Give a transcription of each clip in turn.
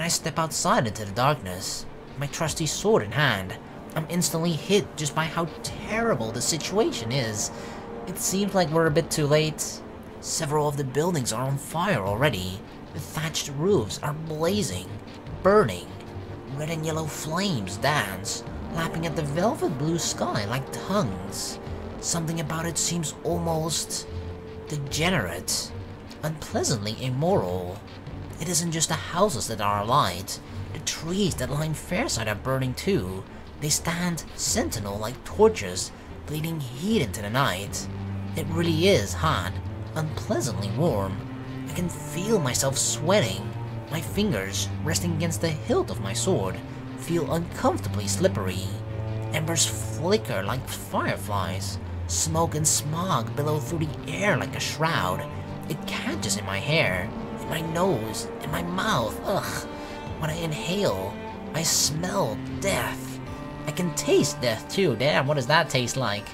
I step outside into the darkness, my trusty sword in hand, I'm instantly hit just by how terrible the situation is. It seems like we're a bit too late. Several of the buildings are on fire already. The thatched roofs are blazing, burning. Red and yellow flames dance, lapping at the velvet blue sky like tongues. Something about it seems almost degenerate, unpleasantly immoral. It isn't just the houses that are alight. The trees that line Fairside are burning too. They stand sentinel like torches, bleeding heat into the night. It really is hot, unpleasantly warm. I can feel myself sweating. My fingers, resting against the hilt of my sword, feel uncomfortably slippery. Embers flicker like fireflies. Smoke and smog billow through the air like a shroud. It catches in my hair, in my nose, in my mouth. Ugh. When I inhale, I smell death. I can taste death too. Damn, what does that taste like?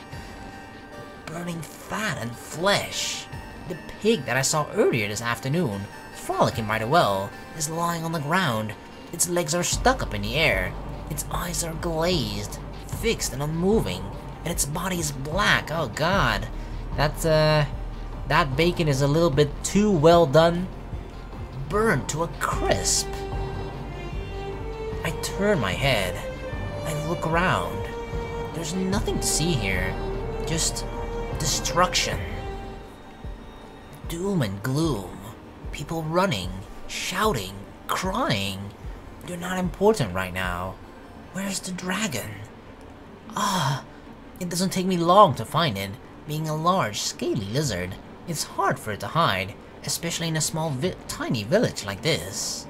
Burning fat and flesh. The pig that I saw earlier this afternoon, frolicking by the well, is lying on the ground. Its legs are stuck up in the air. Its eyes are glazed, fixed and unmoving, and its body is black. Oh god. That bacon is a little bit too well done. Burned to a crisp. I turn my head. I look around. There's nothing to see here. Just destruction. Doom and gloom. People running, shouting, crying. They're not important right now. Where's the dragon? Ah, it doesn't take me long to find it. Being a large, scaly lizard, it's hard for it to hide, especially in a small, tiny village like this.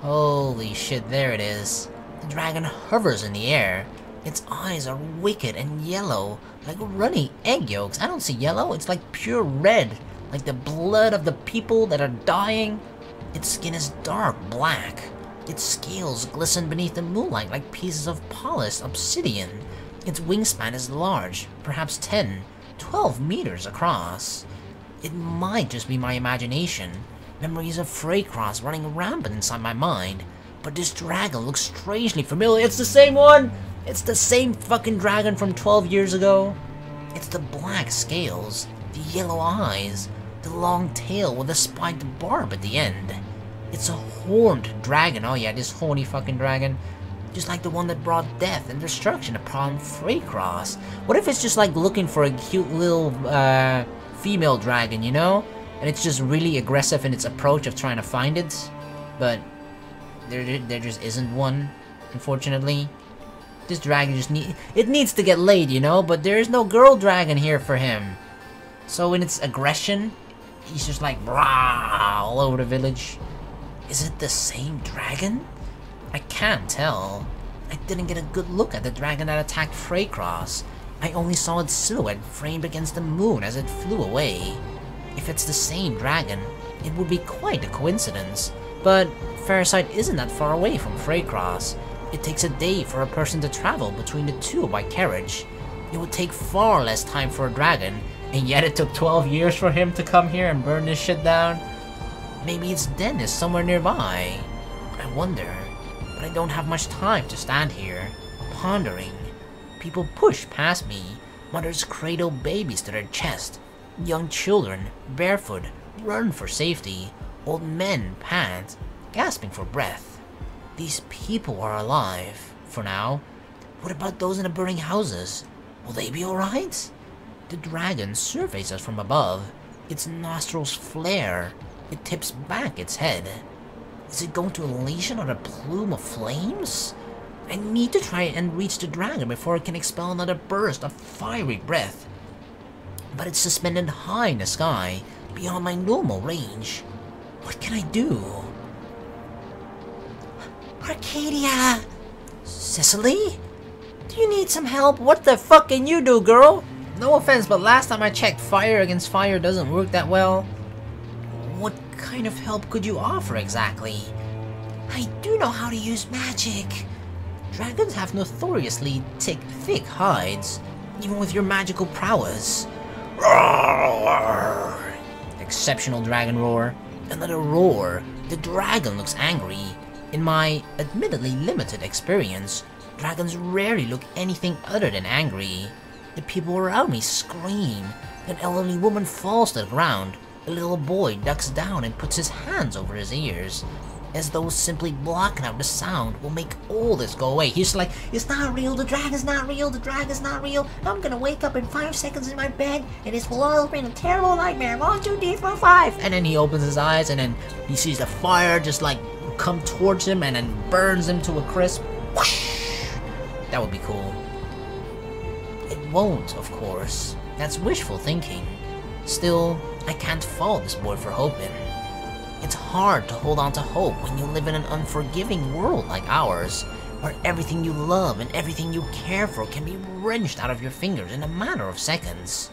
Holy shit, there it is. The dragon hovers in the air. Its eyes are wicked and yellow, like runny egg yolks. I don't see yellow, it's like pure red, like the blood of the people that are dying. Its skin is dark black. Its scales glisten beneath the moonlight like pieces of polished obsidian. Its wingspan is large, perhaps 10, 12 meters across. It might just be my imagination, memories of Freycross running rampant inside my mind, but this dragon looks strangely familiar. It's the same one! It's the same fucking dragon from 12 years ago. It's the black scales, the yellow eyes, the long tail with a spiked barb at the end. It's a horned dragon. Oh yeah, this horny fucking dragon. Just like the one that brought death and destruction upon Freycross. What if it's just like looking for a cute little female dragon, you know? And it's just really aggressive in its approach of trying to find it. But there just isn't one, unfortunately. This dragon just needs to get laid, you know? But there is no girl dragon here for him. So in its aggression, he's just like brah all over the village. Is it the same dragon? I can't tell. I didn't get a good look at the dragon that attacked Freycross. I only saw its silhouette framed against the moon as it flew away. If it's the same dragon, it would be quite a coincidence. But Fairside isn't that far away from Freycross. It takes a day for a person to travel between the two by carriage. It would take far less time for a dragon, and yet it took 12 years for him to come here and burn this shit down. Maybe its den is somewhere nearby. I wonder. But I don't have much time to stand here, pondering. People push past me. Mothers cradle babies to their chest. Young children, barefoot, run for safety. Old men pant, gasping for breath. These people are alive, for now. What about those in the burning houses? Will they be alright? The dragon surveys us from above. Its nostrils flare. It tips back its head. Is it going to unleash another plume of flames? I need to try and reach the dragon before it can expel another burst of fiery breath. But it's suspended high in the sky, beyond my normal range. What can I do? Arcadia! Cicely? Do you need some help? What the fuck can you do, girl? No offense, but last time I checked, fire against fire doesn't work that well. What kind of help could you offer exactly? I do know how to use magic. Dragons have notoriously thick hides, even with your magical prowess. Roar! Exceptional dragon roar. Another roar. The dragon looks angry. In my admittedly limited experience, dragons rarely look anything other than angry. The people around me scream, an elderly woman falls to the ground, a little boy ducks down and puts his hands over his ears, as though simply blocking out the sound will make all this go away. He's like, it's not real, the dragon's not real, the dragon's not real, I'm gonna wake up in 5 seconds in my bed, and this will all been a terrible nightmare, 1, 2, 3, 4, 5. And then he opens his eyes, and then he sees the fire just like come towards him, and then burns him to a crisp. Whoosh! That would be cool. It won't, of course. That's wishful thinking. Still, I can't fault this boy for hoping. It's hard to hold on to hope when you live in an unforgiving world like ours, where everything you love and everything you care for can be wrenched out of your fingers in a matter of seconds.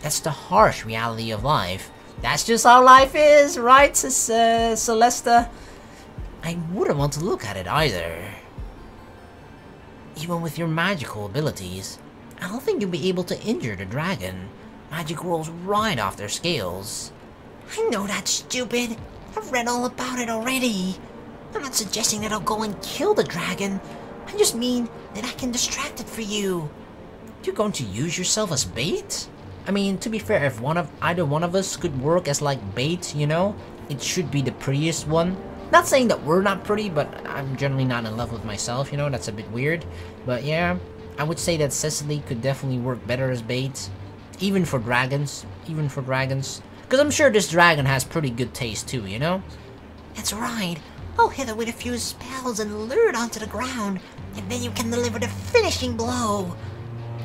That's the harsh reality of life. That's just how life is, right, Celesta? I wouldn't want to look at it either. Even with your magical abilities, I don't think you'll be able to injure the dragon. Magic rolls right off their scales. I know that's stupid. I've read all about it already. I'm not suggesting that I'll go and kill the dragon. I just mean that I can distract it for you. You're going to use yourself as bait? I mean, to be fair, if either one of us could work as like bait, you know, it should be the prettiest one. Not saying that we're not pretty, but I'm generally not in love with myself, you know, that's a bit weird. But yeah, I would say that Cecily could definitely work better as bait. Even for dragons. Because I'm sure this dragon has pretty good taste too, you know? That's right. I'll hit it with a few spells and lure it onto the ground, and then you can deliver the finishing blow.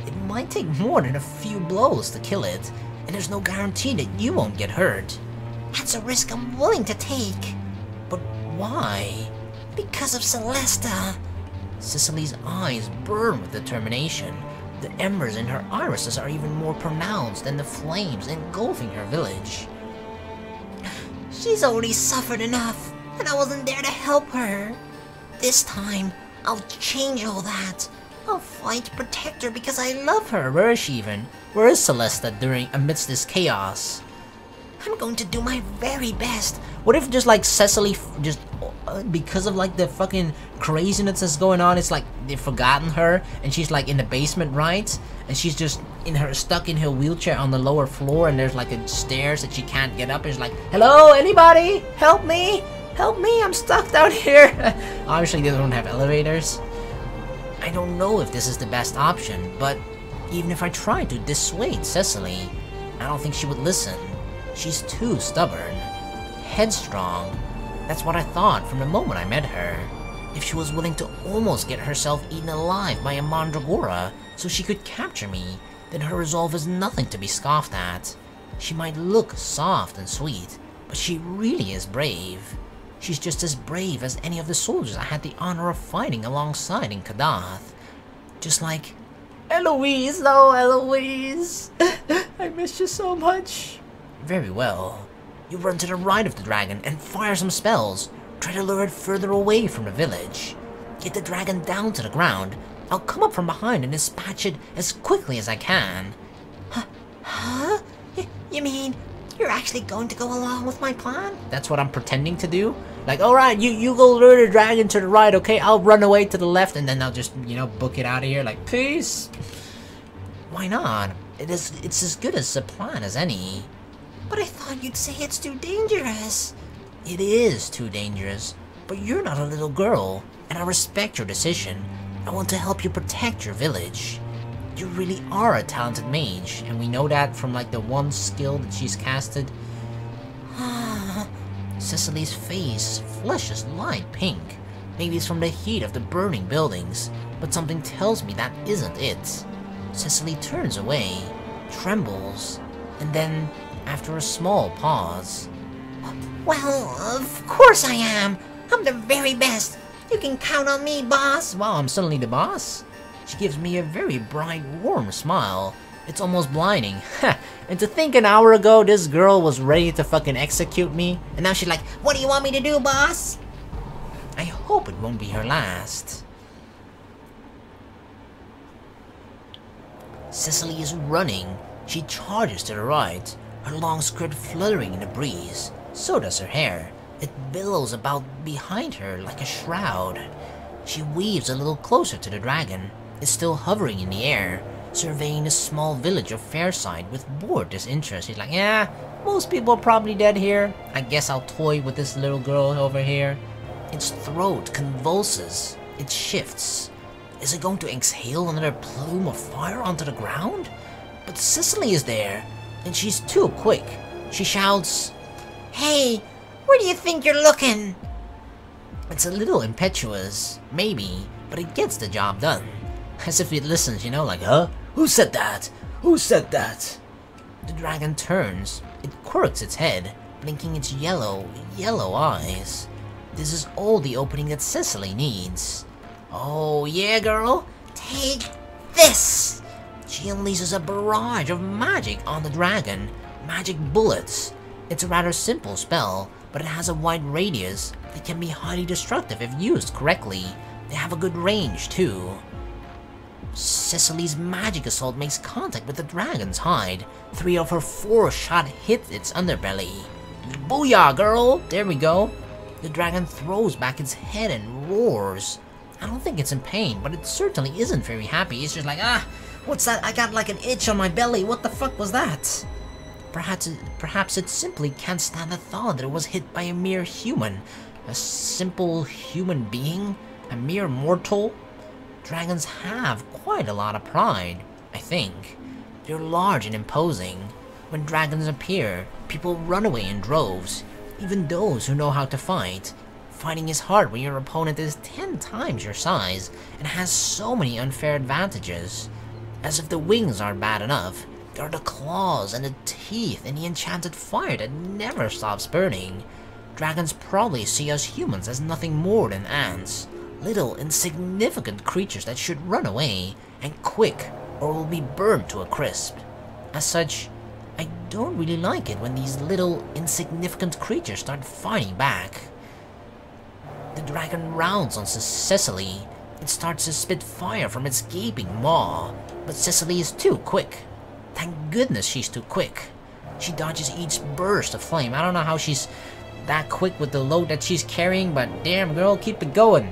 It might take more than a few blows to kill it, and there's no guarantee that you won't get hurt. That's a risk I'm willing to take. But why? Because of Celesta. Cecily's eyes burn with determination. The embers in her irises are even more pronounced than the flames engulfing her village. She's already suffered enough, and I wasn't there to help her. This time, I'll change all that. I'll fight to protect her because I love her. Where is she even? Where is Celesta amidst this chaos? I'm going to do my very best. What if just like Cecily, because of like the fucking craziness that's going on, it's like they've forgotten her and she's like in the basement, right? And she's just stuck in her wheelchair on the lower floor, and there's like a stairs that she can't get up, and she's like, hello, anybody? Help me! Help me, I'm stuck down here! Obviously they don't have elevators. I don't know if this is the best option, but even if I tried to dissuade Cecily, I don't think she would listen. She's too stubborn. Headstrong. That's what I thought from the moment I met her. If she was willing to almost get herself eaten alive by a mandragora so she could capture me, then her resolve is nothing to be scoffed at. She might look soft and sweet, but she really is brave. She's just as brave as any of the soldiers I had the honor of fighting alongside in Kadath. Just like Eloise, oh Eloise! I miss you so much. Very well. You run to the right of the dragon and fire some spells. Try to lure it further away from the village. Get the dragon down to the ground. I'll come up from behind and dispatch it as quickly as I can. Huh? You mean you're actually going to go along with my plan? That's what I'm pretending to do? Like, alright, you go lure the dragon to the right, okay? I'll run away to the left, and then I'll just, you know, book it out of here, like, peace. Why not? It's as good as a plan as any. But I thought you'd say it's too dangerous. It is too dangerous, but you're not a little girl, and I respect your decision. I want to help you protect your village. You really are a talented mage, and we know that from like the one skill that she's casted. Cecily's face flushes light pink. Maybe it's from the heat of the burning buildings, but something tells me that isn't it. Cecily turns away, trembles, and then, after a small pause, well, of course I am. I'm the very best. You can count on me, boss. Wow, I'm suddenly the boss? She gives me a very bright, warm smile. It's almost blinding. And to think an hour ago this girl was ready to fucking execute me, and now she's like, what do you want me to do, boss? I hope it won't be her last. Cecily is running. She charges to the right, her long skirt fluttering in the breeze. So does her hair. It billows about behind her like a shroud. She weaves a little closer to the dragon. It's still hovering in the air, surveying the small village of Fairside with bored disinterest. She's like, yeah, most people are probably dead here. I guess I'll toy with this little girl over here. Its throat convulses. It shifts. Is it going to exhale another plume of fire onto the ground? But Cicely is there, and she's too quick. She shouts, "Hey, where do you think you're looking?" It's a little impetuous, maybe, but it gets the job done. As if it listens, you know, like, huh? Who said that? Who said that? The dragon turns. It quirks its head, blinking its yellow eyes. This is all the opening that Cicely needs. Oh yeah, girl? Take this! She unleashes a barrage of magic on the dragon. Magic bullets. It's a rather simple spell, but it has a wide radius. It can be highly destructive if used correctly. They have a good range too. Cicely's magic assault makes contact with the dragon's hide. 3 of her 4 shots hit its underbelly. Booyah, girl! There we go. The dragon throws back its head and roars. I don't think it's in pain, but it certainly isn't very happy. It's just like, what's that? I got like an itch on my belly. What the fuck was that? Perhaps it simply can't stand the thought that it was hit by a mere human. A simple human being? A mere mortal? Dragons have quite a lot of pride, I think. They're large and imposing. When dragons appear, people run away in droves, even those who know how to fight. Fighting is hard when your opponent is 10 times your size and has so many unfair advantages. As if the wings aren't bad enough, there are the claws and the teeth and the enchanted fire that never stops burning. Dragons probably see us humans as nothing more than ants. Little insignificant creatures that should run away, and quick, or will be burned to a crisp. As such, I don't really like it when these little insignificant creatures start fighting back. The dragon rounds on Cicely. It starts to spit fire from its gaping maw, but Cicely is too quick. Thank goodness she's too quick. She dodges each burst of flame. I don't know how she's that quick with the load that she's carrying, but damn girl, keep it going.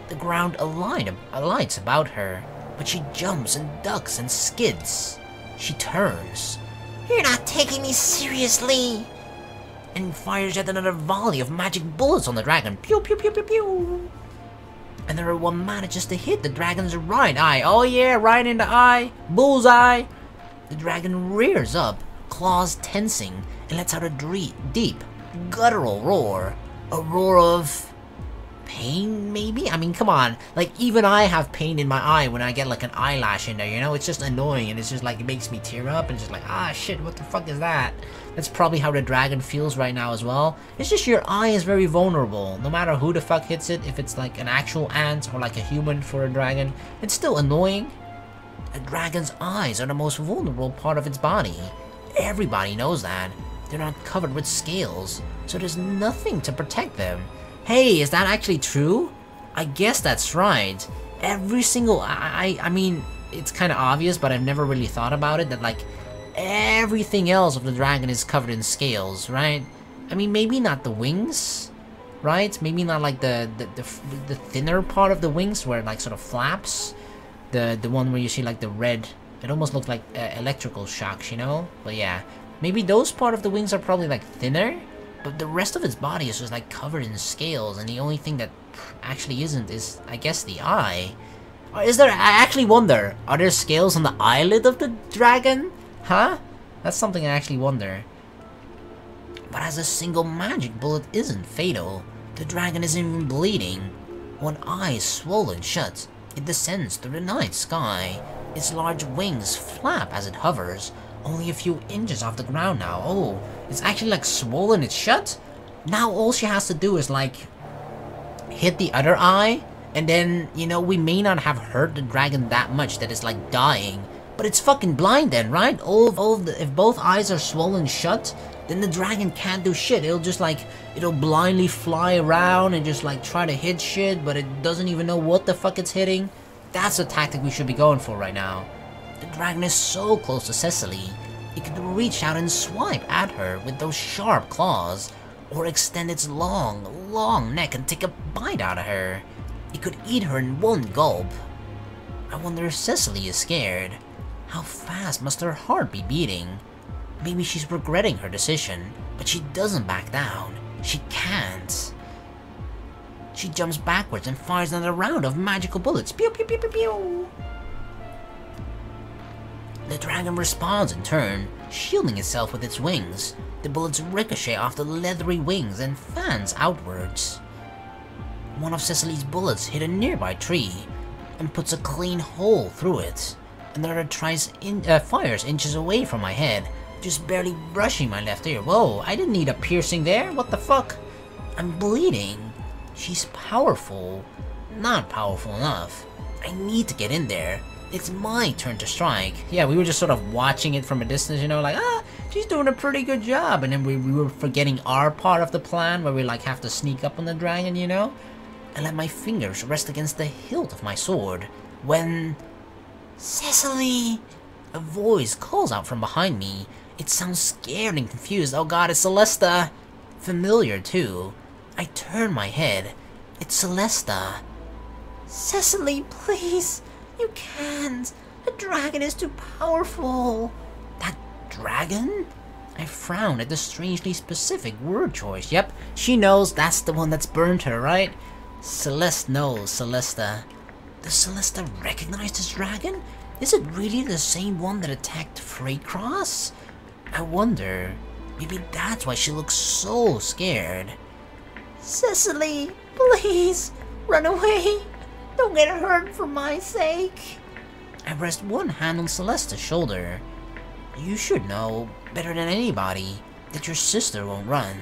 The ground alights about her, but she jumps and ducks and skids. She turns. "You're not taking me seriously!" and fires yet another volley of magic bullets on the dragon. Pew pew pew pew pew! Another one manages to hit the dragon's right eye. Oh yeah, right in the eye! Bullseye! The dragon rears up, claws tensing, and lets out a deep, guttural roar. A roar of pain, maybe? I mean, come on. Like, even I have pain in my eye when I get, like, an eyelash in there, you know? It's just annoying, and it's just, like, it makes me tear up, and just like, ah, shit, what the fuck is that? That's probably how the dragon feels right now as well. It's just your eye is very vulnerable. No matter who the fuck hits it, if it's, like, an actual ant or, like, a human for a dragon, it's still annoying. A dragon's eyes are the most vulnerable part of its body. Everybody knows that. They're not covered with scales, so there's nothing to protect them. Hey, is that actually true? I guess that's right. Every single... I mean, it's kind of obvious, but I've never really thought about it, that, like, everything else of the dragon is covered in scales, right? I mean, maybe not the wings, right? Maybe not, like, the thinner part of the wings where it, like, sort of flaps. The one where you see, like, the red... It almost looks like electrical shocks, you know? But yeah, maybe those part of the wings are probably, like, thinner. But the rest of its body is just like covered in scales, and the only thing that actually isn't is, I guess, the eye. Or is there? I actually wonder, are there scales on the eyelid of the dragon? Huh? That's something I actually wonder. But as a single magic bullet isn't fatal, the dragon isn't even bleeding. One eye is swollen shut. It descends through the night sky. Its large wings flap as it hovers, only a few inches off the ground now. Oh, it's actually like swollen it shut? Now all she has to do is like hit the other eye, and then, you know, we may not have hurt the dragon that much that it's like dying, but it's fucking blind then, right? If both eyes are swollen shut, then the dragon can't do shit. It'll just like, it'll blindly fly around and just like try to hit shit, but it doesn't even know what the fuck it's hitting. That's the tactic we should be going for right now. The dragon is so close to Cicely, it could reach out and swipe at her with those sharp claws. or extend its long, long neck and take a bite out of her. It could eat her in one gulp. I wonder if Cecily is scared. How fast must her heart be beating? Maybe she's regretting her decision, but she doesn't back down. She can't. She jumps backwards and fires another round of magical bullets. Pew pew pew pew pew! The dragon responds in turn, shielding itself with its wings. The bullets ricochet off the leathery wings and fans outwards. One of Cecily's bullets hit a nearby tree and puts a clean hole through it. Another fires inches away from my head, just barely brushing my left ear. Whoa, I didn't need a piercing there. What the fuck? I'm bleeding. She's powerful. Not powerful enough. I need to get in there. It's my turn to strike. Yeah, we were just sort of watching it from a distance, you know, like, she's doing a pretty good job. And then we were forgetting our part of the plan where we like have to sneak up on the dragon, you know? I let my fingers rest against the hilt of my sword when... Cecily! A voice calls out from behind me. It sounds scared and confused. Oh god, it's Celesta! Familiar, too. I turn my head. It's Celesta. Cecily, please! You can't! The dragon is too powerful! That dragon? I frown at the strangely specific word choice. Yep, she knows that's the one that's burned her, right? Celeste knows Celesta. Does Celesta recognize this dragon? Is it really the same one that attacked Freycross? I wonder. Maybe that's why she looks so scared. Cecily, please, run away. Don't get hurt for my sake. I rest one hand on Celesta's shoulder. You should know, better than anybody, that your sister won't run.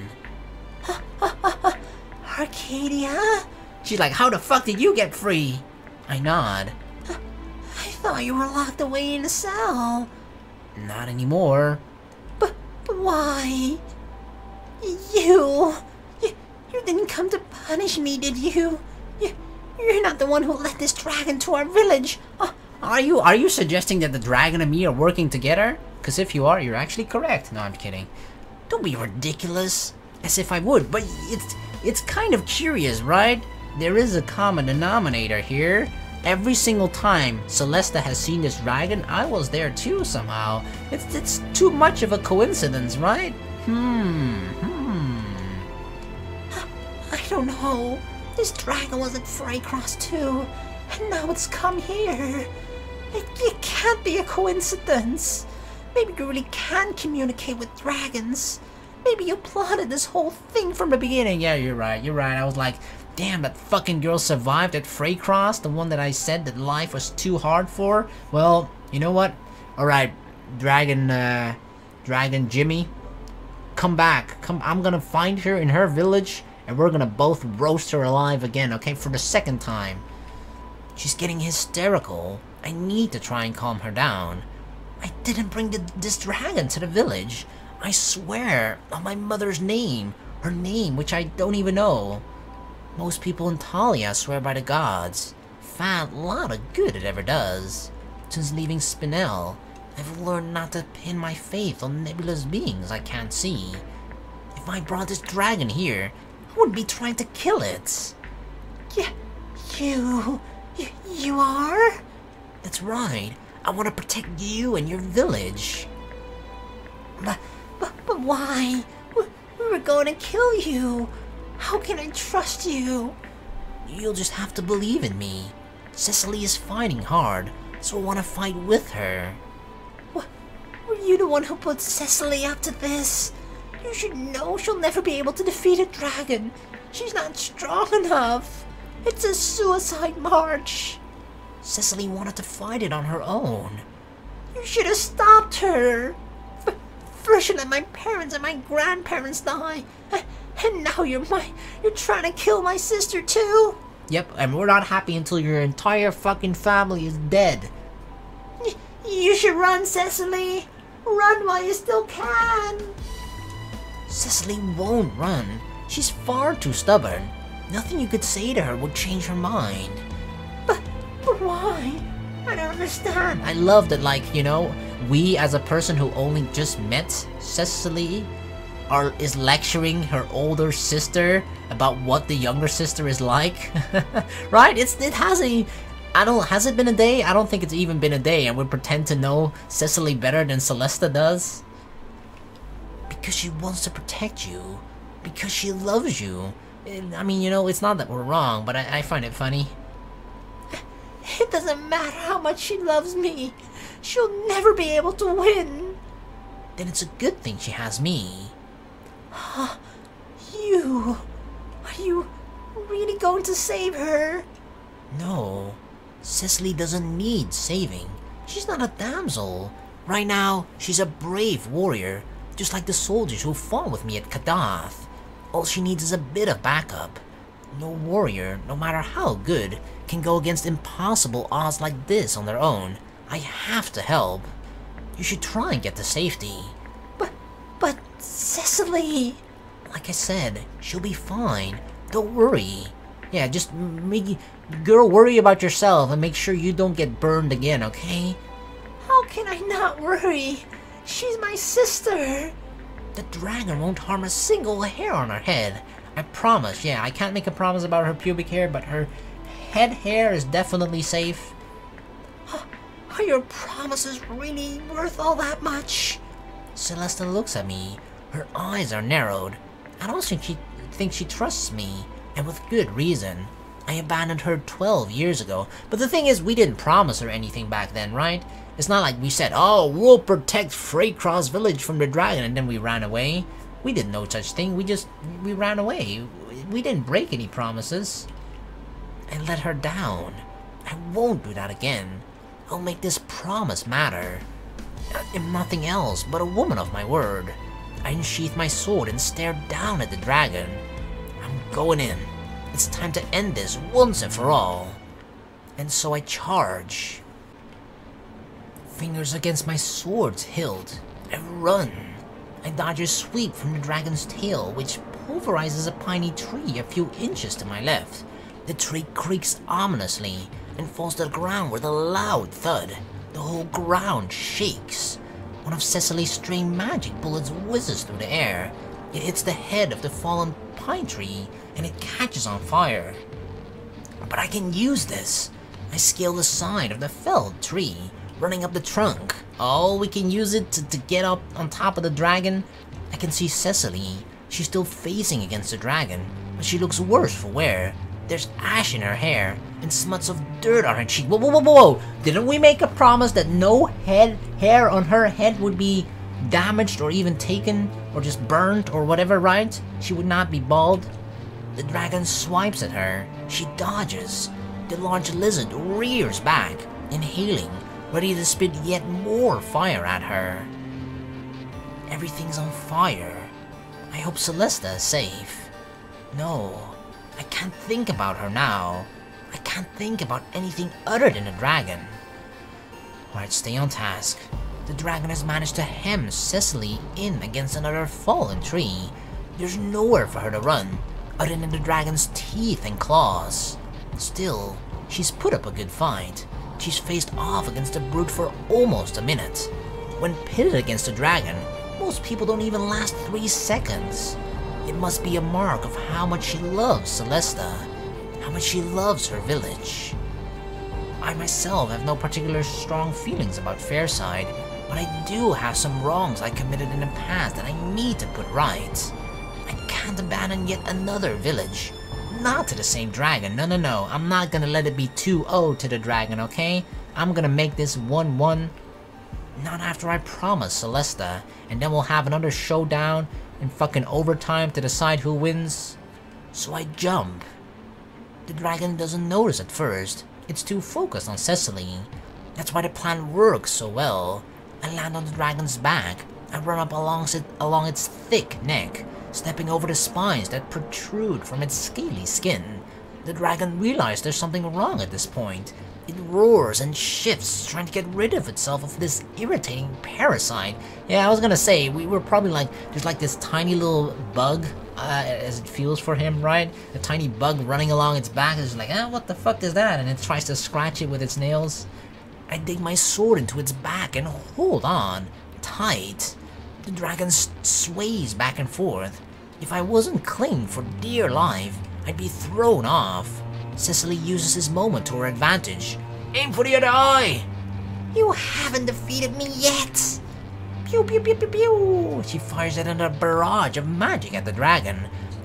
Arcadia? She's like, how the fuck did you get free? I nod. I thought you were locked away in a cell. Not anymore. But why? You didn't come to punish me, did you? You're not the one who led this dragon to our village. Are you suggesting that the dragon and me are working together? Because if you are, you're actually correct. No, I'm kidding. Don't be ridiculous. As if I would, but it's kind of curious, right? There is a common denominator here. Every single time Celesta has seen this dragon, I was there too somehow. It's too much of a coincidence, right? I don't know. This dragon was at Freycross too, and now it's come here. It can't be a coincidence. Maybe you really can communicate with dragons. Maybe you plotted this whole thing from the beginning. Yeah, you're right. I was like, damn, that fucking girl survived at Freycross, the one that I said that life was too hard for. Well, you know what? Alright, Dragon Jimmy, come back. I'm gonna find her in her village, and we're gonna both roast her alive again, okay? For the second time. She's getting hysterical. I need to try and calm her down. I didn't bring this dragon to the village. I swear on my mother's name. Her name, which I don't even know. Most people in Talia swear by the gods. Fat lot of good it ever does. Since leaving Spinel, I've learned not to pin my faith on nebulous beings I can't see. If I brought this dragon here, I wouldn't be trying to kill it. Yeah, you are? That's right. I want to protect you and your village. But why? We were going to kill you. How can I trust you? You'll just have to believe in me. Cecily is fighting hard, so I want to fight with her. Were you the one who put Cecily up to this? You should know she'll never be able to defeat a dragon. She's not strong enough. It's a suicide march. Cecily wanted to fight it on her own. You should have stopped her. First you let my parents and my grandparents die, and now you're trying to kill my sister too? Yep, and we're not happy until your entire fucking family is dead. You should run, Cecily. Run while you still can. Cecily won't run. She's far too stubborn. Nothing you could say to her would change her mind. But why? I don't understand. I love that, like, you know, we as a person who only just met Cecily, is lecturing her older sister about what the younger sister is like. Right? It hasn't. Has it been a day? I don't think it's even been a day, and we pretend to know Cecily better than Celesta does. Because she wants to protect you. Because she loves you. I mean, you know, it's not that we're wrong, but I find it funny. It doesn't matter how much she loves me. She'll never be able to win. Then it's a good thing she has me. Huh? You... Are you really going to save her? No. Cecily doesn't need saving. She's not a damsel. Right now, she's a brave warrior, just like the soldiers who fought with me at Kadath. All she needs is a bit of backup. No warrior, no matter how good, can go against impossible odds like this on their own. I have to help. You should try and get to safety. But Cecily... Like I said, she'll be fine. Don't worry. Yeah, just girl, worry about yourself and make sure you don't get burned again, okay? How can I not worry? She's my sister. The dragon won't harm a single hair on her head. I promise. Yeah, I can't make a promise about her pubic hair, but her head hair is definitely safe. Are your promises really worth all that much? Celesta looks at me. Her eyes are narrowed. I don't think she trusts me, and with good reason. I abandoned her 12 years ago, but the thing is, we didn't promise her anything back then, right? It's not like we said, oh, we'll protect Freycross Village from the dragon, and then we ran away. We did no such thing, we ran away. We didn't break any promises. I let her down. I won't do that again. I'll make this promise matter. I'm nothing else but a woman of my word. I unsheathed my sword and stared down at the dragon. I'm going in. It's time to end this once and for all. And so I charge. Fingers against my sword's hilt. I run. I dodge a sweep from the dragon's tail, which pulverizes a piney tree a few inches to my left. The tree creaks ominously and falls to the ground with a loud thud. The whole ground shakes. One of Cecily's strange magic bullets whizzes through the air. It hits the head of the fallen pine tree, and it catches on fire. But I can use this. I scale the side of the felled tree, running up the trunk. Oh, we can use it to get up on top of the dragon. I can see Cecily. She's still facing against the dragon, but she looks worse for wear. There's ash in her hair, and smuts of dirt on her cheek. Whoa, whoa, whoa, whoa! Didn't we make a promise that no hair on her head would be damaged or even taken, or just burnt, or whatever, right? She would not be bald. The dragon swipes at her. She dodges. The large lizard rears back, inhaling, ready to spit yet more fire at her. Everything's on fire. I hope Celesta is safe. No, I can't think about her now. I can't think about anything other than the dragon. Alright, stay on task. The dragon has managed to hem Cecily in against another fallen tree. There's nowhere for her to run, other than the dragon's teeth and claws. Still, she's put up a good fight. She's faced off against the brute for almost a minute. When pitted against the dragon, most people don't even last 3 seconds. It must be a mark of how much she loves Celesta, how much she loves her village. I myself have no particular strong feelings about Fairside, but I do have some wrongs I committed in the past that I need to put right. I can't abandon yet another village. Not to the same dragon, no, I'm not gonna let it be 2-0 to the dragon, okay? I'm gonna make this 1-1. Not after I promise Celesta, and then we'll have another showdown in fucking overtime to decide who wins. So I jump. The dragon doesn't notice at first. It's too focused on Cecily. That's why the plan works so well. I land on the dragon's back. I run up along its thick neck, stepping over the spines that protrude from its scaly skin. The dragon realizes there's something wrong at this point. It roars and shifts, trying to get rid of itself of this irritating parasite. Yeah, I was gonna say, we were probably like, there's like this tiny little bug, as it feels for him, right? A tiny bug running along its back is like, what the fuck is that? And it tries to scratch it with its nails. I dig my sword into its back and hold on, tight. The dragon sways back and forth. If I wasn't clinging for dear life, I'd be thrown off. Cecily uses his moment to her advantage. Aim for the other eye! You haven't defeated me yet! Pew pew pew pew pew! She fires at a barrage of magic at the dragon.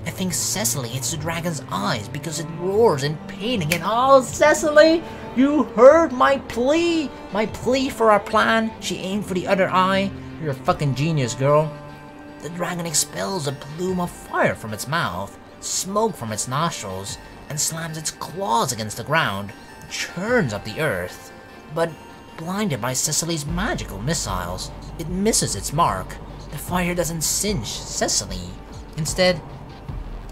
I think Cecily hits the dragon's eyes because it roars in pain again. Oh, Cecily! You heard my plea! My plea for our plan. She aimed for the other eye. You're a fucking genius, girl. The dragon expels a plume of fire from its mouth, smoke from its nostrils, and slams its claws against the ground, churns up the earth. But blinded by Cecily's magical missiles, it misses its mark. The fire doesn't singe Cecily. Instead,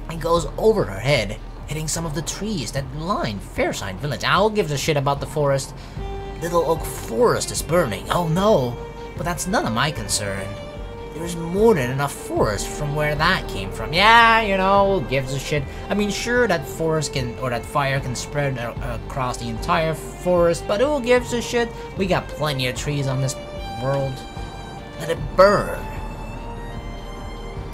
it goes over her head, hitting some of the trees that line Fairside Village. Owl gives a shit about the forest. Little Oak Forest is burning. Oh no, but that's none of my concern. There's more than enough forest from where that came from. Yeah, you know, who gives a shit? I mean, sure, that forest can, or that fire can spread across the entire forest, but who gives a shit? We got plenty of trees on this world. Let it burn.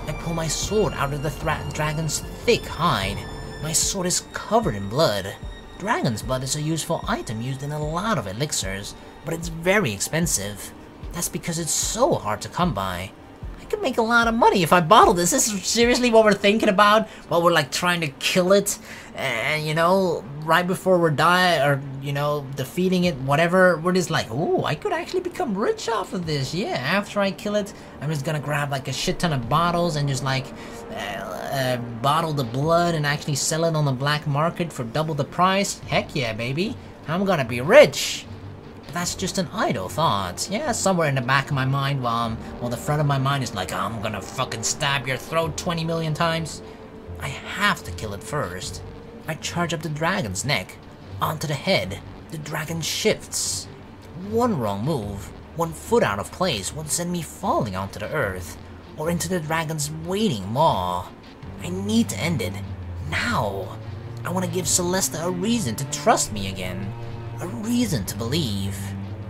I pull my sword out of the dragon's thick hide. My sword is covered in blood. Dragon's blood is a useful item used in a lot of elixirs, but it's very expensive. That's because it's so hard to come by. I could make a lot of money if I bottled this. This is seriously what we're thinking about while we're like trying to kill it, and you know, right before we're dying, or you know, defeating it, whatever. We're just like, oh, I could actually become rich off of this. Yeah, after I kill it, I'm just gonna grab like a shit ton of bottles and just like bottle the blood and actually sell it on the black market for double the price. Heck yeah, baby, I'm gonna be rich. That's just an idle thought. Yeah, somewhere in the back of my mind, while the front of my mind is like, I'm gonna fucking stab your throat 20 million times. I have to kill it first. I charge up the dragon's neck. Onto the head. The dragon shifts. One wrong move, 1 foot out of place would send me falling onto the earth, or into the dragon's waiting maw. I need to end it. Now. I want to give Celesta a reason to trust me again. A reason to believe.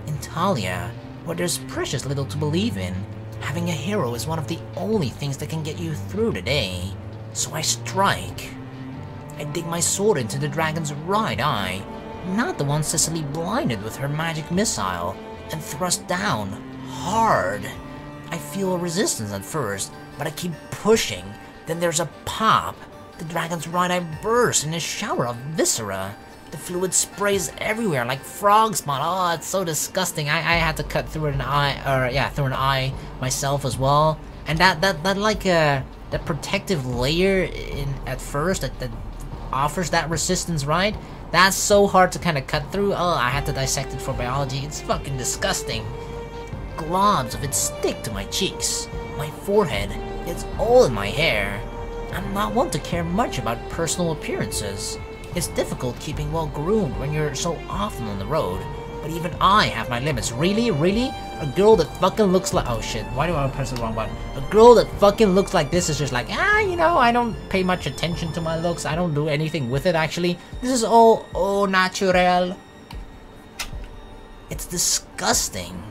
In Talia, where there's precious little to believe in, having a hero is one of the only things that can get you through the day. So I strike. I dig my sword into the dragon's right eye, not the one Cecily blinded with her magic missile, and thrust down, hard. I feel a resistance at first, but I keep pushing. Then there's a pop. The dragon's right eye bursts in a shower of viscera. The fluid sprays everywhere like frog spawn. Oh, it's so disgusting. I had to cut through an eye, through an eye myself as well. And that like that protective layer at first that offers that resistance, right? That's so hard to kind of cut through. Oh, I had to dissect it for biology. It's fucking disgusting. Globs of it stick to my cheeks, my forehead. It's all in my hair. I'm not one to care much about personal appearances. It's difficult keeping well groomed when you're so often on the road, but even I have my limits. Really? Really? A girl that fucking looks like— oh shit, why do I press the wrong button? A girl that fucking looks like this is just like, you know, I don't pay much attention to my looks. I don't do anything with it actually. This is all au naturel. It's disgusting.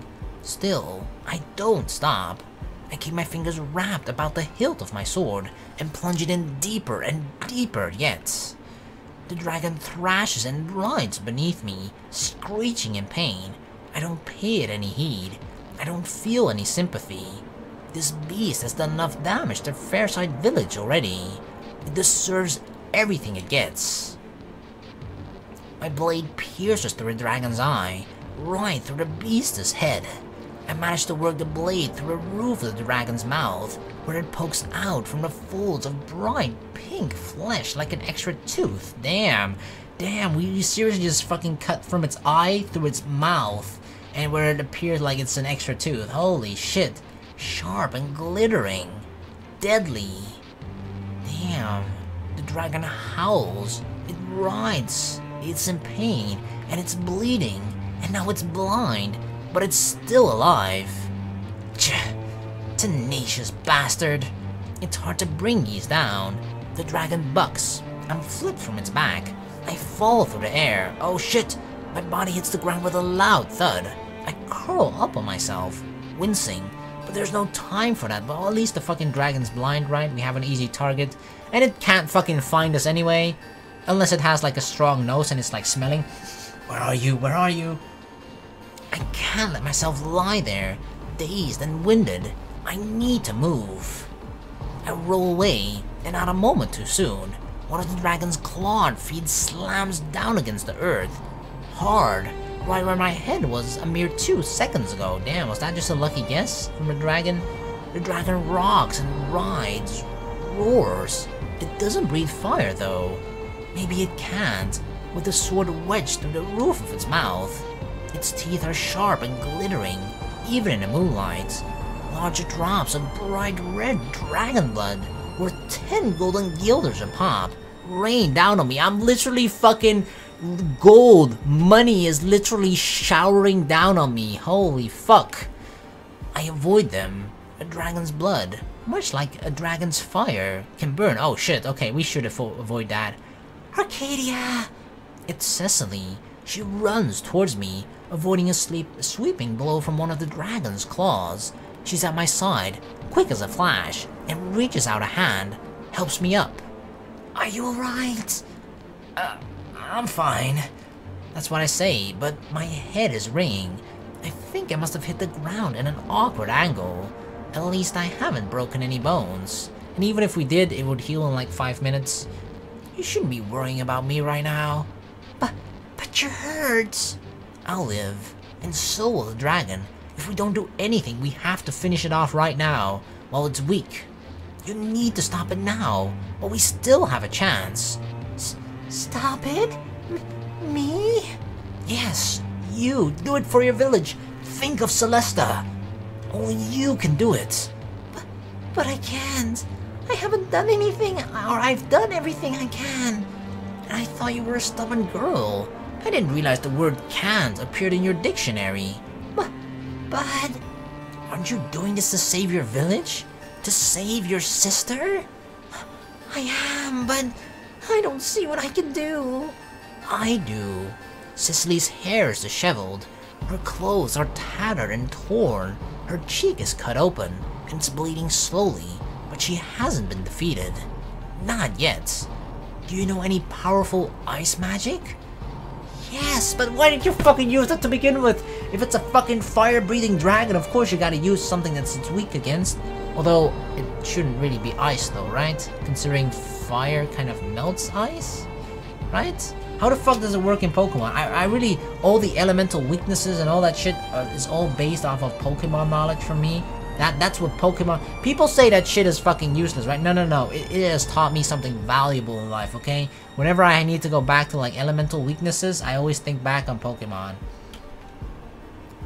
Still, I don't stop. I keep my fingers wrapped about the hilt of my sword and plunge it in deeper and deeper yet. The dragon thrashes and writhes beneath me, screeching in pain. I don't pay it any heed. I don't feel any sympathy. This beast has done enough damage to Fairside Village already. It deserves everything it gets. My blade pierces through the dragon's eye, right through the beast's head. I manage to work the blade through the roof of the dragon's mouth, where it pokes out from the folds of bright pink flesh like an extra tooth. Damn, we seriously just fucking cut from its eye through its mouth, and where it appears like it's an extra tooth. Holy shit. Sharp and glittering. Deadly. Damn. The dragon howls. It writhes. It's in pain, and it's bleeding, and now it's blind, but it's still alive. Tenacious bastard. It's hard to bring these down. The dragon bucks. I'm flipped from its back. I fall through the air. Oh shit! My body hits the ground with a loud thud. I curl up on myself, wincing, But there's no time for that. Well, at least the fucking dragon's blind, right? We have an easy target. And it can't fucking find us anyway. Unless it has like a strong nose and it's like smelling. Where are you? Where are you? I can't let myself lie there, dazed and winded. I need to move. I roll away, and not a moment too soon, one of the dragon's clawed feet slams down against the earth. Hard, right where my head was a mere 2 seconds ago. Damn, was that just a lucky guess from the dragon? The dragon rocks and writhes, roars. It doesn't breathe fire though. Maybe it can't, with the sword wedged through the roof of its mouth. Its teeth are sharp and glittering, even in the moonlight. Large drops of bright red dragon blood, worth 10 golden guilders a pop, rain down on me. I'm literally fucking gold. Money is literally showering down on me. Holy fuck. I avoid them. A dragon's blood, much like a dragon's fire, can burn. Oh shit, okay, we should avoid that. Arcadia! It's Cecily. She runs towards me, avoiding a sweeping blow from one of the dragon's claws. She's at my side, quick as a flash, and reaches out a hand, helps me up. Are you alright? I'm fine. That's what I say, but my head is ringing. I think I must have hit the ground at an awkward angle. At least I haven't broken any bones. And even if we did, it would heal in like 5 minutes. You shouldn't be worrying about me right now. But you're hurt. I'll live, and so will the dragon. If we don't do anything, we have to finish it off right now, while it's weak. You need to stop it now, but we still have a chance. Stop it? Me? Yes, you. Do it for your village. Think of Celesta. Only you can do it. But I can't. I haven't done anything, or I've done everything I can. And I thought you were a stubborn girl. I didn't realize the word can't appeared in your dictionary. But aren't you doing this to save your village? To save your sister? I am, but I don't see what I can do. I do. Cecily's hair is disheveled. Her clothes are tattered and torn. Her cheek is cut open, and it's bleeding slowly, but she hasn't been defeated. Not yet. Do you know any powerful ice magic? Yes, but why didn't you fucking use it to begin with? If it's a fucking fire-breathing dragon, of course you gotta use something that's weak against. Although, it shouldn't really be ice though, right? Considering fire kind of melts ice? Right? How the fuck does it work in Pokemon? I really, all the elemental weaknesses and all that shit is all based off of Pokemon knowledge for me. That's what Pokemon... People say that shit is fucking useless, right? No. It has taught me something valuable in life, okay? Whenever I need to go back to, like, elemental weaknesses, I always think back on Pokemon.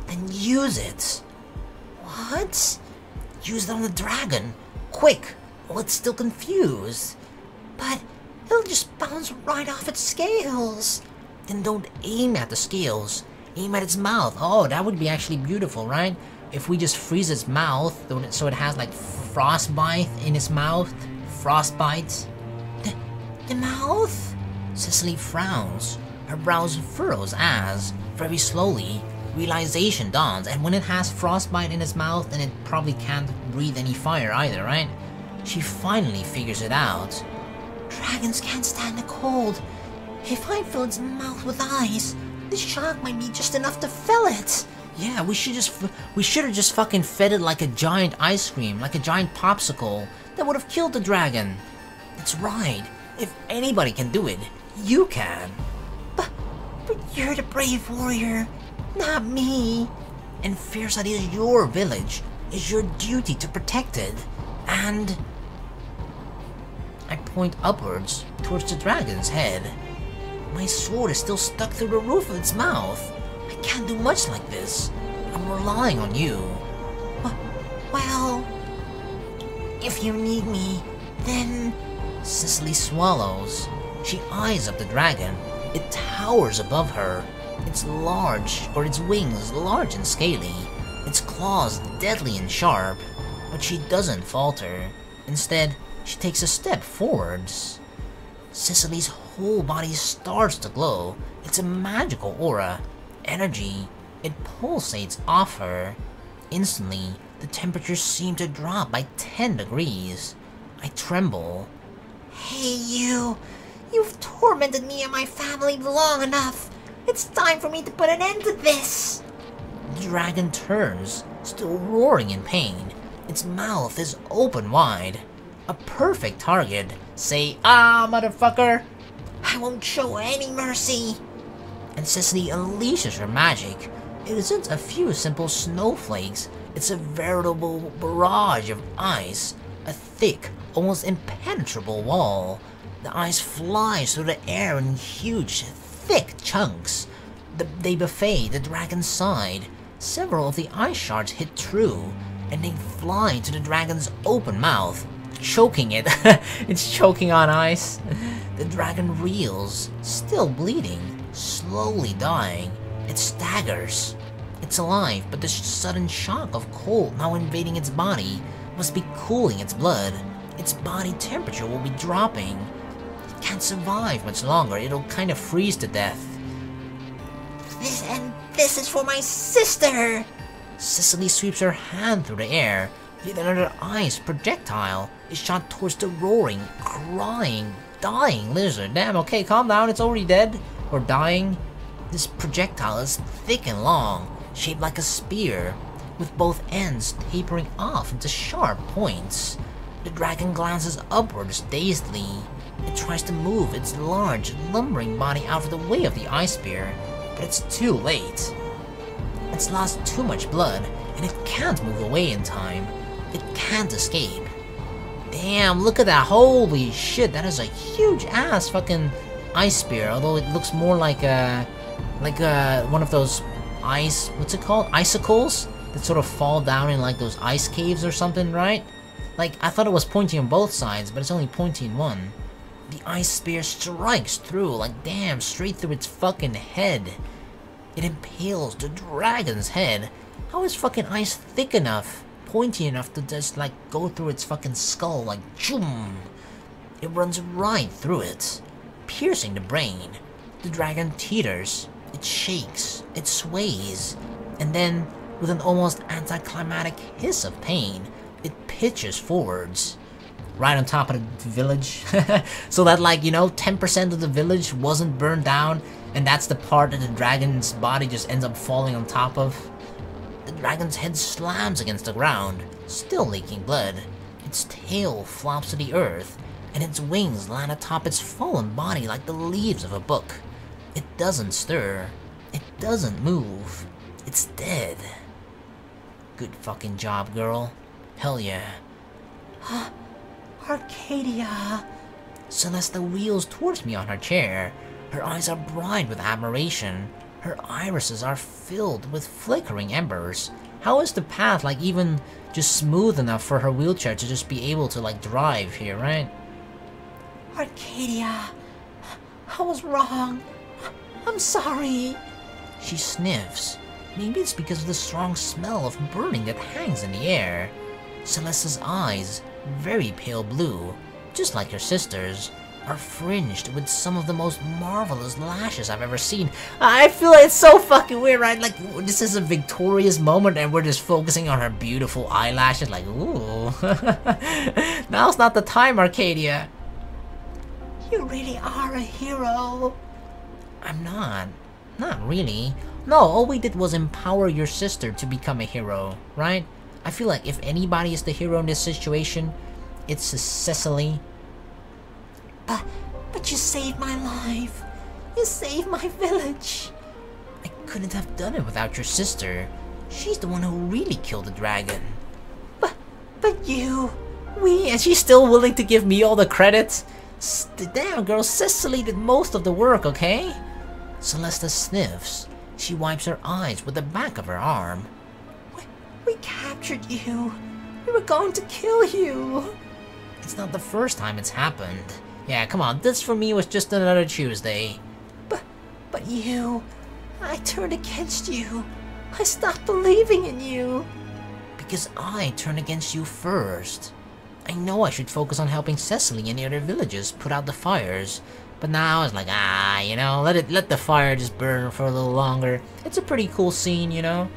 Then use it. What? Use it on the dragon. Quick, while it's still confused. But it'll just bounce right off its scales. Then don't aim at the scales. Aim at its mouth. Oh, that would be actually beautiful, right? If we just freeze its mouth, so it has like frostbite in its mouth. Frostbite. The mouth? Cecily frowns. Her brows furrows as, very slowly, realization dawns. And when it has frostbite in its mouth, then it probably can't breathe any fire either, right? She finally figures it out. Dragons can't stand the cold. If I fill its mouth with ice, the shock might be just enough to fill it. Yeah, we should have just fucking fed it like a giant ice cream, like a giant popsicle. That would have killed the dragon. That's right. If anybody can do it, you can. But you're the brave warrior, not me. And Fierce is your village. It's your duty to protect it. And I point upwards towards the dragon's head. My sword is still stuck through the roof of its mouth. I can't do much like this. I'm relying on you. Well, if you need me, then... Cecily swallows. She eyes up the dragon. It towers above her. It's wings large and scaly. Its claws deadly and sharp. But she doesn't falter. Instead, she takes a step forwards. Cecily's whole body starts to glow. It's a magical aura. Energy. It pulsates off her. Instantly, the The temperature seemed to drop by 10 degrees. I tremble. Hey you! You've tormented me and my family long enough! It's time for me to put an end to this! The dragon turns, still roaring in pain. Its mouth is open wide. A perfect target. Say, ah, motherfucker! I won't show any mercy! And Cecily unleashes her magic. It isn't a few simple snowflakes. It's a veritable barrage of ice. A thick, almost impenetrable wall. The ice flies through the air in huge, thick chunks. They buffet the dragon's side. Several of the ice shards hit true, and they fly to the dragon's open mouth, choking it. It's choking on ice. The dragon reels, still bleeding, slowly dying. It staggers. It's alive, but the sudden shock of cold now invading its body must be cooling its blood. Its body temperature will be dropping. It can't survive much longer. It'll kind of freeze to death. This is for my sister! Cecily sweeps her hand through the air. Yet another ice projectile is shot towards the roaring, crying, dying lizard. Damn, okay, calm down. It's already dead. Or dying. This projectile is thick and long, shaped like a spear, with both ends tapering off into sharp points. The dragon glances upwards dazedly. It tries to move its large, lumbering body out of the way of the ice spear, but it's too late. It's lost too much blood, and it can't move away in time. It can't escape. Damn, look at that. Holy shit, that is a huge ass fucking ice spear, although it looks more like one of those ice, what's it called? Icicles that sort of fall down in like those ice caves or something, right? Like, I thought it was pointing on both sides, but it's only pointing one. The ice spear strikes through, like damn, straight through its fucking head. It impales the dragon's head. How is fucking ice thick enough, pointy enough to just like go through its fucking skull like choom? It runs right through it, piercing the brain. The dragon teeters, it shakes, it sways, and then, with an almost anticlimactic hiss of pain, it pitches forwards. Right on top of the village. So that, like, you know, 10% of the village wasn't burned down, and that's the part that the dragon's body just ends up falling on top of. The dragon's head slams against the ground, still leaking blood. Its tail flops to the earth, and its wings land atop its fallen body like the leaves of a book. It doesn't stir. It doesn't move. It's dead. Good fucking job, girl. Hell yeah. Arcadia! Celesta wheels towards me on her chair. Her eyes are bright with admiration. Her irises are filled with flickering embers. How is the path, like, even just smooth enough for her wheelchair to just be able to, like, drive here, right? Arcadia, I was wrong. I'm sorry. She sniffs. Maybe it's because of the strong smell of burning that hangs in the air. Celesta's eyes, very pale blue, just like her sister's, are fringed with some of the most marvelous lashes I've ever seen. I feel like it's so fucking weird, right? Like, this is a victorious moment and we're just focusing on her beautiful eyelashes, like, ooh. Now's not the time, Arcadia. You really are a hero. I'm not. Not really. No, all we did was empower your sister to become a hero, right? I feel like if anybody is the hero in this situation, it's Cecily. But you saved my life. You saved my village. I couldn't have done it without your sister. She's the one who really killed the dragon. But you... And she's still willing to give me all the credit? Damn, girl, Cecily did most of the work, okay? Celesta sniffs. She wipes her eyes with the back of her arm. We captured you. We were going to kill you. It's not the first time it's happened. Yeah, come on, this for me was just another Tuesday. But you... I turned against you. I stopped believing in you. Because I turned against you first. I know I should focus on helping Cecily and the other villagers put out the fires. But now it's like, you know, let the fire just burn for a little longer. It's a pretty cool scene, you know?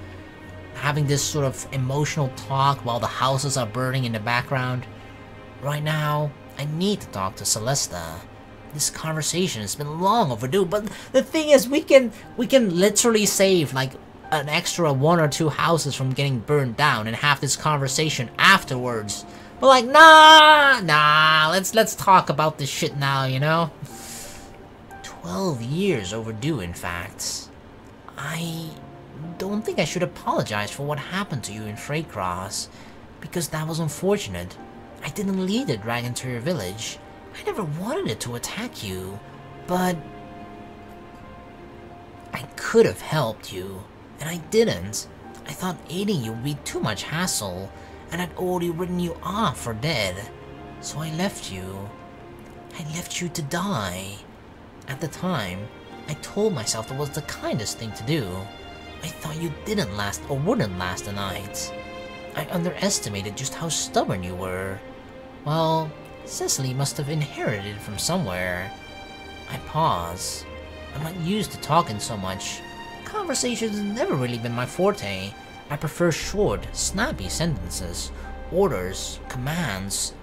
having this sort of emotional talk while the houses are burning in the background. Right now, I need to talk to Celesta. This conversation has been long overdue, but the thing is, we can literally save like an extra 1 or 2 houses from getting burned down and have this conversation afterwards. But like, nah, let's talk about this shit now, you know? 12 years overdue, in fact. I don't think I should apologize for what happened to you in Freycross, because that was unfortunate. I didn't lead the dragon to your village. I never wanted it to attack you, but I could have helped you, and I didn't. I thought aiding you would be too much hassle, and I'd already written you off for dead. So I left you. I left you to die. At the time, I told myself that was the kindest thing to do. I thought you didn't last or wouldn't last the night. I underestimated just how stubborn you were. Well, Cecily must have inherited it from somewhere. I pause. I'm not used to talking so much. Conversation's never really been my forte. I prefer short, snappy sentences, orders, commands.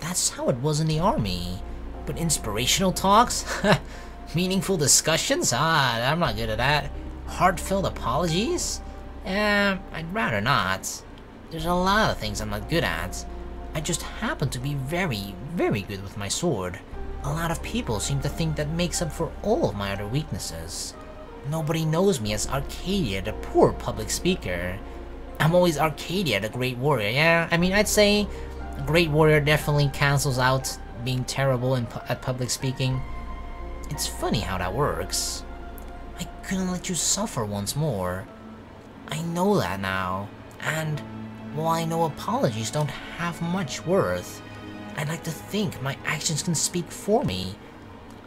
That's how it was in the army. But inspirational talks? Meaningful discussions? I'm not good at that. Heartfelt apologies? I'd rather not. There's a lot of things I'm not good at. I just happen to be very, very good with my sword. A lot of people seem to think that makes up for all of my other weaknesses. Nobody knows me as Arcadia, the poor public speaker. I'm always Arcadia, the great warrior. Yeah, I mean, I'd say a great warrior definitely cancels out being terrible at public speaking. It's funny how that works. I couldn't let you suffer once more. I know that now, and while I know apologies don't have much worth, I'd like to think my actions can speak for me.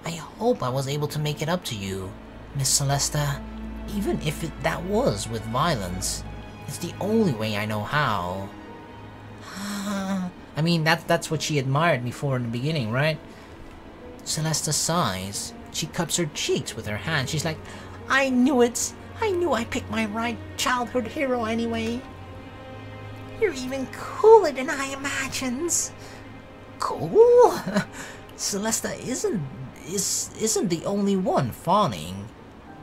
I hope I was able to make it up to you, Miss Celesta, even if that was with violence. It's the only way I know how. I mean, that's what she admired me for in the beginning, right? Celesta sighs. She cups her cheeks with her hand. She's like, I knew it. I knew I picked my right childhood hero anyway. You're even cooler than I imagined. Cool? Celesta isn't the only one fawning.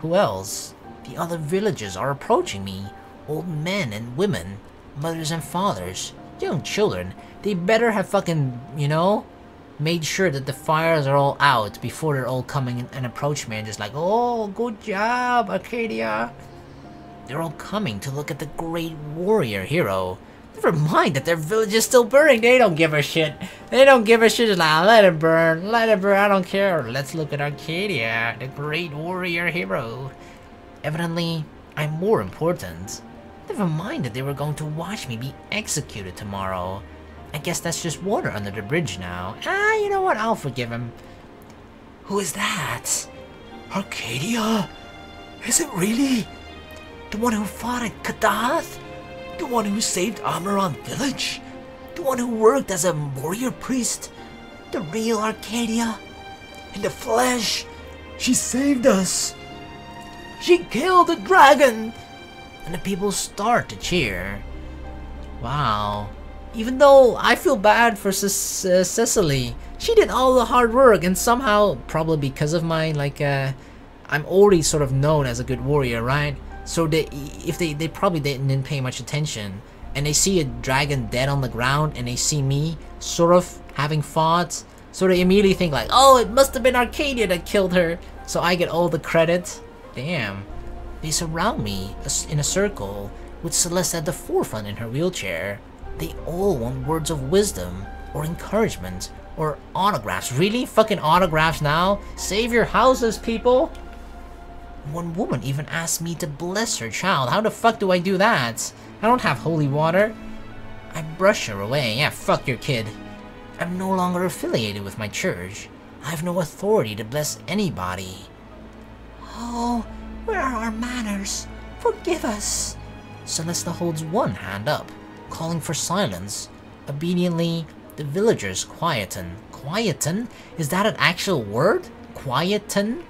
Who else? The other villagers are approaching me. Old men and women, mothers and fathers, young children. They better have fucking, you know, made sure that the fires are all out before they're all coming and approach me and just like, oh, good job, Arcadia. They're all coming to look at the great warrior hero. Never mind that their village is still burning. They don't give a shit. They don't give a shit. Just like, let it burn. Let it burn. I don't care. Let's look at Arcadia, the great warrior hero. Evidently, I'm more important. Never mind that they were going to watch me be executed tomorrow. I guess that's just water under the bridge now. You know what? I'll forgive him. Who is that? Arcadia? Is it really? The one who fought at Kadath? The one who saved Amaranth Village? The one who worked as a warrior priest? The real Arcadia? In the flesh? She saved us! She killed the dragon! And the people start to cheer. Wow. Even though I feel bad for Cecily, she did all the hard work, and somehow, probably because of my, like, I'm already sort of known as a good warrior, right? So if they probably didn't pay much attention, and they see a dragon dead on the ground, and they see me sort of having fought, so they immediately think like, oh, it must have been Arcadia that killed her, so I get all the credit. Damn. They surround me in a circle, with Celeste at the forefront in her wheelchair. They all want words of wisdom, or encouragement, or autographs. Really? Fucking autographs now? Save your houses, people! One woman even asked me to bless her child. How the fuck do I do that? I don't have holy water. I brush her away. Yeah, fuck your kid. I'm no longer affiliated with my church. I have no authority to bless anybody. Oh, where are our manners? Forgive us. Celesta holds one hand up, calling for silence. Obediently, the villagers quieten. Quieten? Is that an actual word? Quieten?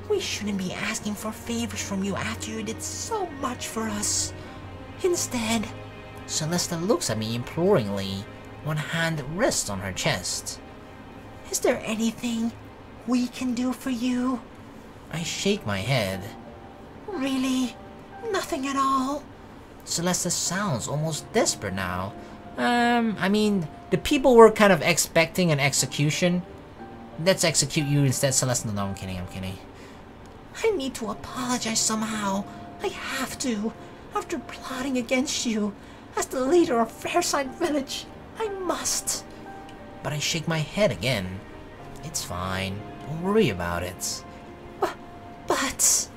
We shouldn't be asking for favors from you after you did so much for us. Instead, Celesta looks at me imploringly. One hand rests on her chest. is there anything we can do for you? I shake my head. Really? Nothing at all? Celesta sounds almost desperate now. I mean, the people were kind of expecting an execution. Let's execute you instead, Celesta. No, I'm kidding, I'm kidding. I need to apologize somehow. I have to. After plotting against you, as the leader of Freycross Village, I must. But I shake my head again. It's fine. Don't worry about it. But...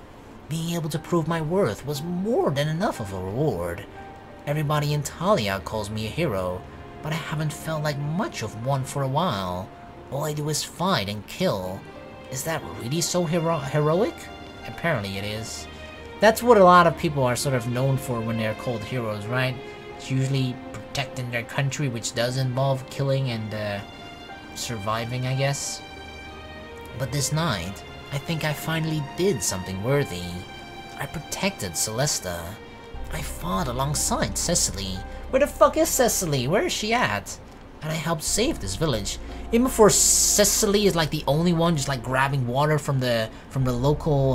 Being able to prove my worth was more than enough of a reward. Everybody in Talia calls me a hero, but I haven't felt like much of one for a while. All I do is fight and kill. Is that really so heroic? Apparently it is. That's what a lot of people are sort of known for when they're called heroes, right? It's usually protecting their country, which does involve killing and surviving, I guess. But this night, I think I finally did something worthy. I protected Celesta. I fought alongside Cecily. Where the fuck is Cecily? Where is she at? And I helped save this village. Even before Cecily is like the only one just like grabbing water from the local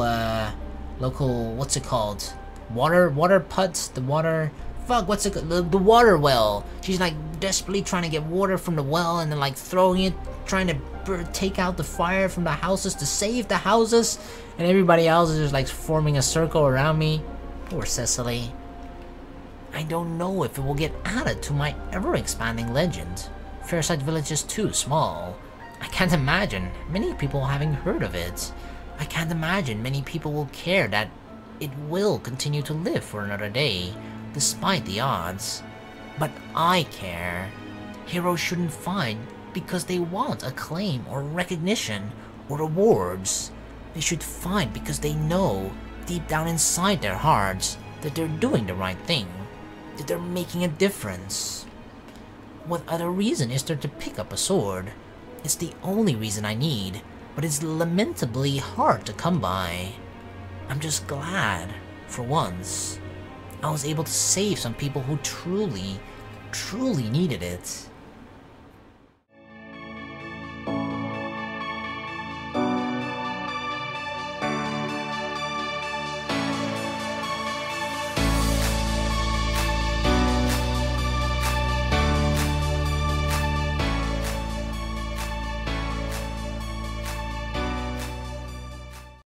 what's it called? Water putts, the water what's it called? The water well. She's like desperately trying to get water from the well and then like throwing it, trying to take out the fire from the houses to save the houses, and everybody else is just like forming a circle around me. Poor Cecily. I don't know if it will get added to my ever-expanding legend. Freycross Village is too small. I can't imagine many people having heard of it. I can't imagine many people will care that it will continue to live for another day, despite the odds. But I care. Heroes shouldn't fight because they want acclaim or recognition or rewards. They should fight because they know, deep down inside their hearts, that they're doing the right thing, that they're making a difference. What other reason is there to pick up a sword? It's the only reason I need, but it's lamentably hard to come by. I'm just glad, for once, I was able to save some people who truly, truly needed it.